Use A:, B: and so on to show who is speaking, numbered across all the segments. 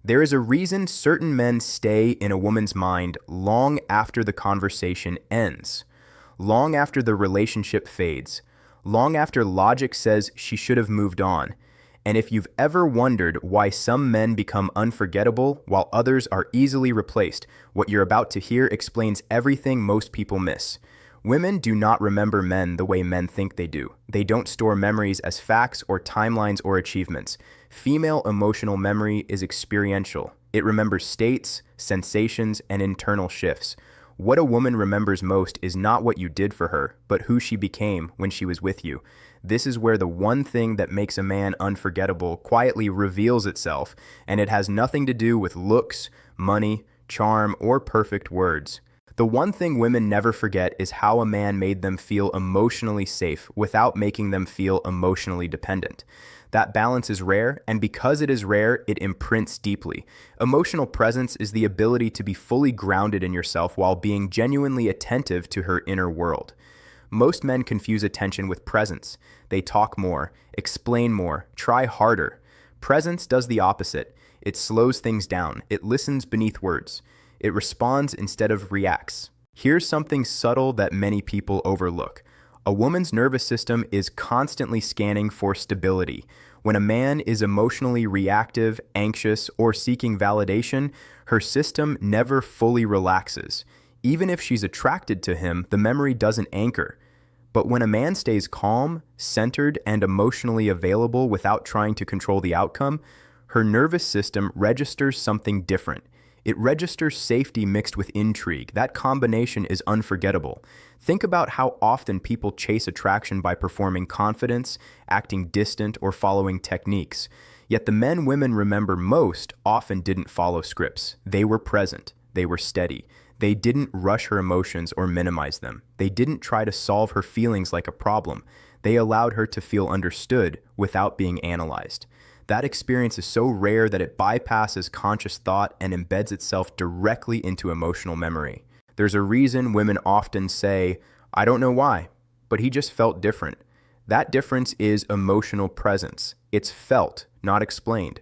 A: There is a reason certain men stay in a woman's mind long after the conversation ends, long after the relationship fades, long after logic says she should have moved on. And if you've ever wondered why some men become unforgettable while others are easily replaced, what you're about to hear explains everything most people miss. Women do not remember men the way men think they do. They don't store memories as facts or timelines or achievements. Female emotional memory is experiential. It remembers states, sensations, and internal shifts. What a woman remembers most is not what you did for her, but who she became when she was with you. This is where the one thing that makes a man unforgettable quietly reveals itself, and it has nothing to do with looks, money, charm, or perfect words. The one thing women never forget is how a man made them feel emotionally safe without making them feel emotionally dependent. That balance is rare, and because it is rare, it imprints deeply. Emotional presence is the ability to be fully grounded in yourself while being genuinely attentive to her inner world. Most men confuse attention with presence. They talk more, explain more, try harder. Presence does the opposite. It slows things down. It listens beneath words. It responds instead of reacts. Here's something subtle that many people overlook. A woman's nervous system is constantly scanning for stability. When a man is emotionally reactive, anxious, or seeking validation, her system never fully relaxes. Even if she's attracted to him, the memory doesn't anchor. But when a man stays calm, centered, and emotionally available without trying to control the outcome, her nervous system registers something different. It registers safety mixed with intrigue. That combination is unforgettable. Think about how often people chase attraction by performing confidence, acting distant, or following techniques. Yet the men women remember most often didn't follow scripts. They were present. They were steady. They didn't rush her emotions or minimize them. They didn't try to solve her feelings like a problem. They allowed her to feel understood without being analyzed. That experience is so rare that it bypasses conscious thought and embeds itself directly into emotional memory. There's a reason women often say, "I don't know why, but he just felt different." That difference is emotional presence. It's felt, not explained.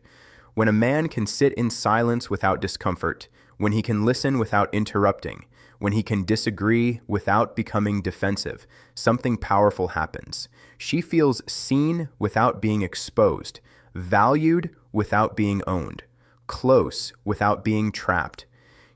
A: When a man can sit in silence without discomfort, when he can listen without interrupting, when he can disagree without becoming defensive, something powerful happens. She feels seen without being exposed, valued without being owned, close without being trapped.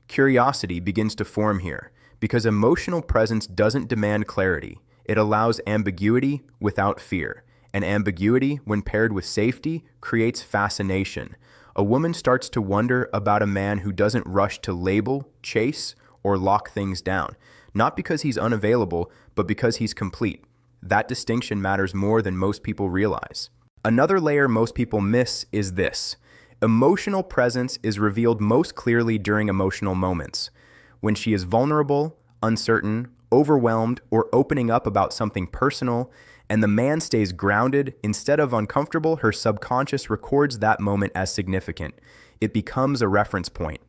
A: Curiosity begins to form here, because emotional presence doesn't demand clarity. It allows ambiguity without fear. And ambiguity, when paired with safety, creates fascination. A woman starts to wonder about a man who doesn't rush to label, chase, or lock things down, not because he's unavailable, but because he's complete. That distinction matters more than most people realize. Another layer most people miss is this. Emotional presence is revealed most clearly during emotional moments. When she is vulnerable, uncertain, overwhelmed, or opening up about something personal, and the man stays grounded instead of uncomfortable, her subconscious records that moment as significant. It becomes a reference point.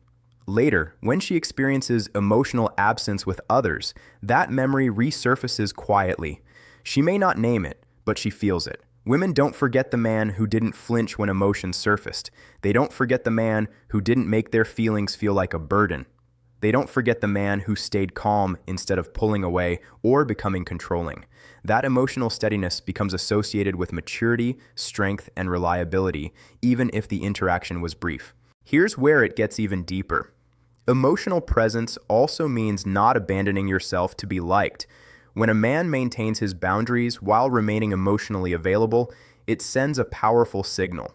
A: Later, when she experiences emotional absence with others, that memory resurfaces quietly. She may not name it, but she feels it. Women don't forget the man who didn't flinch when emotions surfaced. They don't forget the man who didn't make their feelings feel like a burden. They don't forget the man who stayed calm instead of pulling away or becoming controlling. That emotional steadiness becomes associated with maturity, strength, and reliability, even if the interaction was brief. Here's where it gets even deeper. Emotional presence also means not abandoning yourself to be liked. When a man maintains his boundaries while remaining emotionally available, it sends a powerful signal.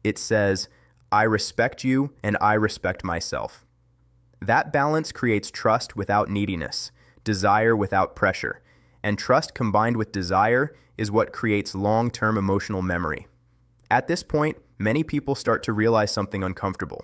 A: It says, "I respect you and I respect myself." That balance creates trust without neediness, desire without pressure, and trust combined with desire is what creates long-term emotional memory. At this point, many people start to realize something uncomfortable.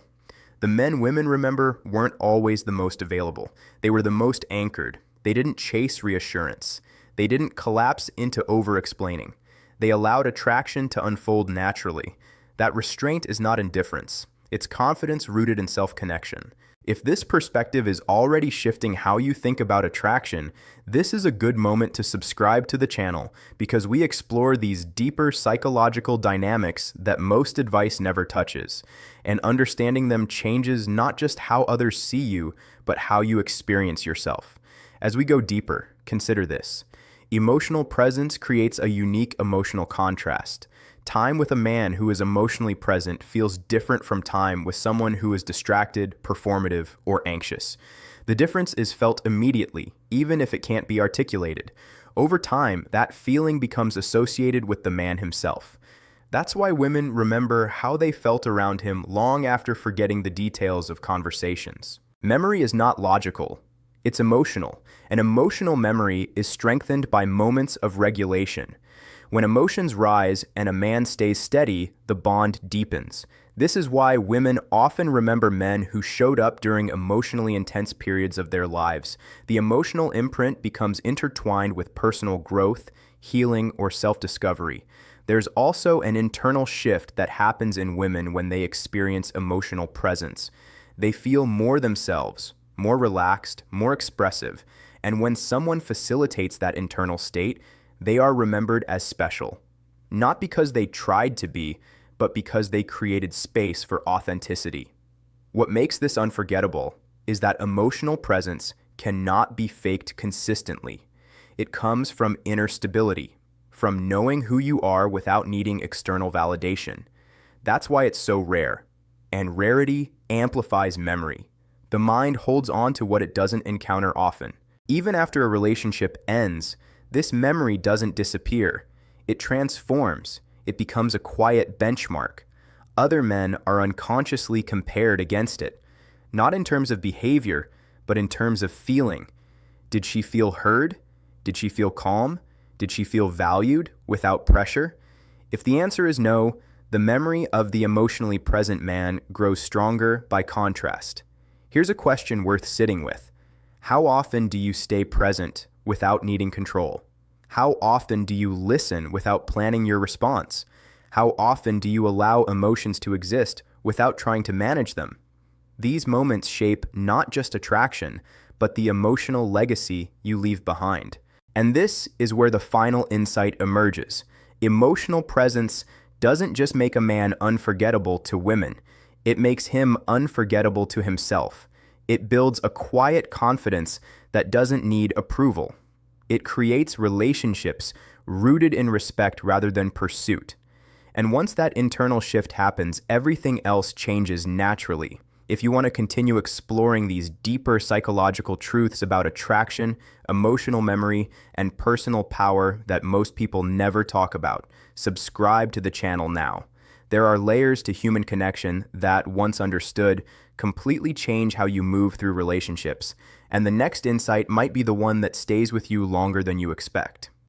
A: The men women remember weren't always the most available. They were the most anchored. They didn't chase reassurance. They didn't collapse into over-explaining. They allowed attraction to unfold naturally. That restraint is not indifference. It's confidence rooted in self-connection. If this perspective is already shifting how you think about attraction, this is a good moment to subscribe to the channel because we explore these deeper psychological dynamics that most advice never touches. And understanding them changes not just how others see you, but how you experience yourself. As we go deeper, consider this. Emotional presence creates a unique emotional contrast. Time with a man who is emotionally present feels different from time with someone who is distracted, performative, or anxious. The difference is felt immediately, even if it can't be articulated. Over time, that feeling becomes associated with the man himself. That's why women remember how they felt around him long after forgetting the details of conversations. Memory is not logical. It's emotional. An emotional memory is strengthened by moments of regulation. When emotions rise and a man stays steady, the bond deepens. This is why women often remember men who showed up during emotionally intense periods of their lives. The emotional imprint becomes intertwined with personal growth, healing, or self-discovery. There's also an internal shift that happens in women when they experience emotional presence. They feel more themselves, more relaxed, more expressive, and when someone facilitates that internal state, they are remembered as special. Not because they tried to be, but because they created space for authenticity. What makes this unforgettable is that emotional presence cannot be faked consistently. It comes from inner stability, from knowing who you are without needing external validation. That's why it's so rare, and rarity amplifies memory. The mind holds on to what it doesn't encounter often. Even after a relationship ends, this memory doesn't disappear. It transforms. It becomes a quiet benchmark. Other men are unconsciously compared against it, not in terms of behavior, but in terms of feeling. Did she feel heard? Did she feel calm? Did she feel valued without pressure? If the answer is no, the memory of the emotionally present man grows stronger by contrast. Here's a question worth sitting with. How often do you stay present without needing control? How often do you listen without planning your response? How often do you allow emotions to exist without trying to manage them? These moments shape not just attraction, but the emotional legacy you leave behind. And this is where the final insight emerges. Emotional presence doesn't just make a man unforgettable to women, it makes him unforgettable to himself. It builds a quiet confidence that doesn't need approval. It creates relationships rooted in respect rather than pursuit. And once that internal shift happens, everything else changes naturally. If you want to continue exploring these deeper psychological truths about attraction, emotional memory, and personal power that most people never talk about, subscribe to the channel now. There are layers to human connection that, once understood, completely change how you move through relationships, and the next insight might be the one that stays with you longer than you expect.